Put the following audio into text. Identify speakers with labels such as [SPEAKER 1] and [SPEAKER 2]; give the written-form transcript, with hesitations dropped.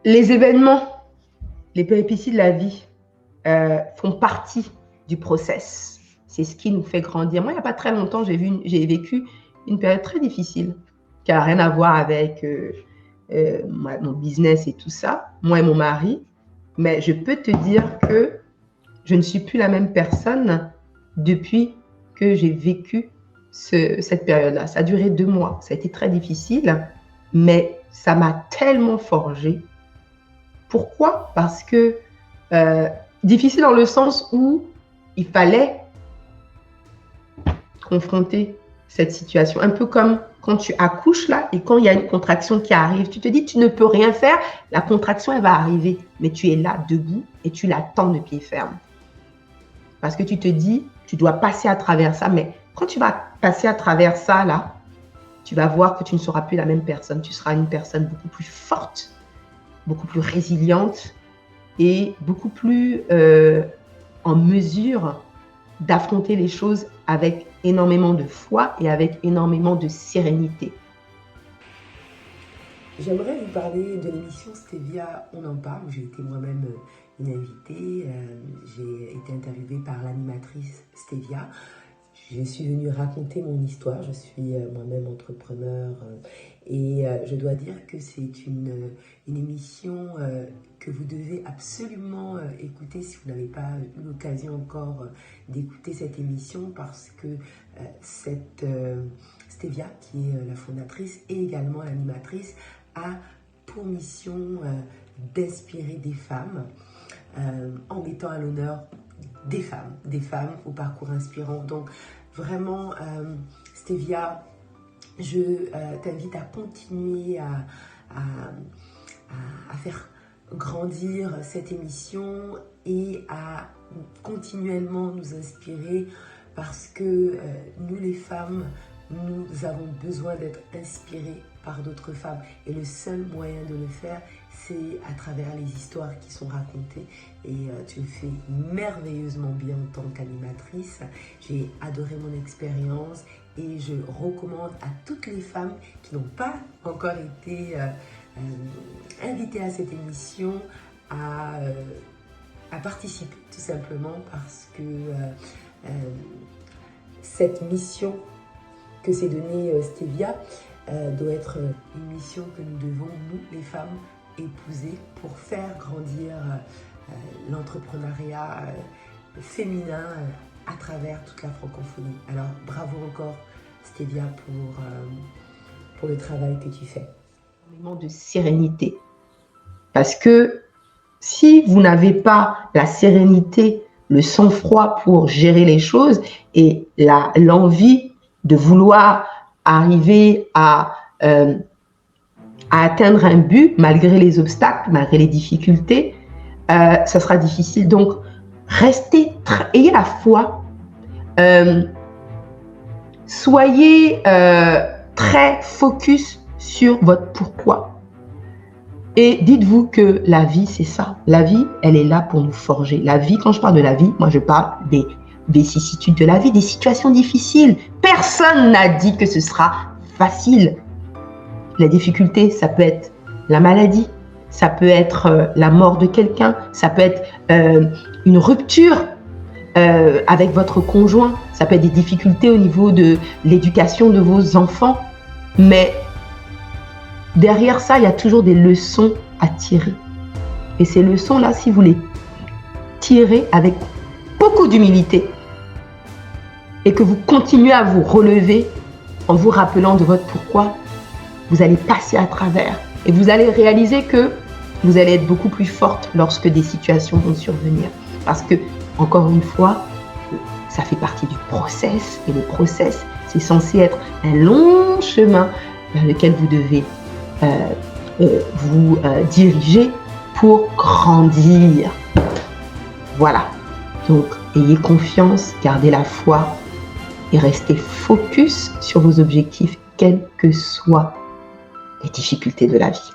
[SPEAKER 1] Les événements, les péripéties de la vie font partie du process. C'est ce qui nous fait grandir. Moi, il n'y a pas très longtemps, j'ai vécu une période très difficile qui n'a rien à voir avec mon business et tout ça, moi et mon mari. Mais je peux te dire que je ne suis plus la même personne depuis que j'ai vécu cette période-là. Ça a duré 2 mois. Ça a été très difficile, mais ça m'a tellement forgé. Pourquoi? Parce que difficile dans le sens où il fallait confronter cette situation. Un peu comme quand tu accouches là et quand il y a une contraction qui arrive, tu te dis tu ne peux rien faire, la contraction elle va arriver, mais tu es là debout et tu l'attends de pied ferme. Parce que tu te dis tu dois passer à travers ça, mais quand tu vas passer à travers ça là, tu vas voir que tu ne seras plus la même personne, tu seras une personne beaucoup plus forte, beaucoup plus résiliente et beaucoup plus en mesure d'affronter les choses avec énormément de foi et avec énormément de sérénité.
[SPEAKER 2] J'aimerais vous parler de l'émission Stevia, on en parle, où j'ai été moi-même une invitée. J'ai été interviewée par l'animatrice Stevia. Je suis venue raconter mon histoire. Je suis moi-même entrepreneur et je dois dire que c'est une émission que vous devez absolument écouter si vous n'avez pas eu l'occasion encore d'écouter cette émission, parce que cette Stevia, qui est la fondatrice et également l'animatrice, a pour mission d'inspirer des femmes en mettant à l'honneur des femmes au parcours inspirant. Donc vraiment, Stevia, je t'invite à continuer à faire grandir cette émission et à continuellement nous inspirer, parce que nous les femmes, nous avons besoin d'être inspirées par d'autres femmes, et le seul moyen de le faire, c'est à travers les histoires qui sont racontées, et tu le fais merveilleusement bien en tant qu'animatrice. J'ai adoré mon expérience et je recommande à toutes les femmes qui n'ont pas encore été invitées à cette émission à participer, tout simplement parce que cette mission que s'est donnée Stevia doit être une mission que nous devons, nous les femmes, épouser pour faire grandir l'entrepreneuriat féminin à travers toute la francophonie. Alors bravo encore Stevia pour le travail que tu fais.
[SPEAKER 1] Énormément de sérénité, parce que si vous n'avez pas la sérénité, le sang-froid pour gérer les choses et l'envie de vouloir arriver à atteindre un but malgré les obstacles, malgré les difficultés, ça sera difficile. Donc, ayez la foi, soyez très focus sur votre pourquoi. Et dites-vous que la vie, c'est ça. La vie, elle est là pour nous forger. La vie, quand je parle de la vie, moi je parle des vicissitudes de la vie, des situations difficiles. Personne n'a dit que ce sera facile. La difficulté, ça peut être la maladie, ça peut être la mort de quelqu'un, ça peut être une rupture avec votre conjoint, ça peut être des difficultés au niveau de l'éducation de vos enfants. Mais derrière ça, il y a toujours des leçons à tirer. Et ces leçons-là, si vous les tirez avec beaucoup d'humilité et que vous continuez à vous relever en vous rappelant de votre pourquoi, vous allez passer à travers et vous allez réaliser que vous allez être beaucoup plus forte lorsque des situations vont survenir. Parce que, encore une fois, ça fait partie du process, et le process, c'est censé être un long chemin vers lequel vous devez vous diriger pour grandir. Voilà. Donc, ayez confiance, gardez la foi et restez focus sur vos objectifs, quelles que soient les difficultés de la vie.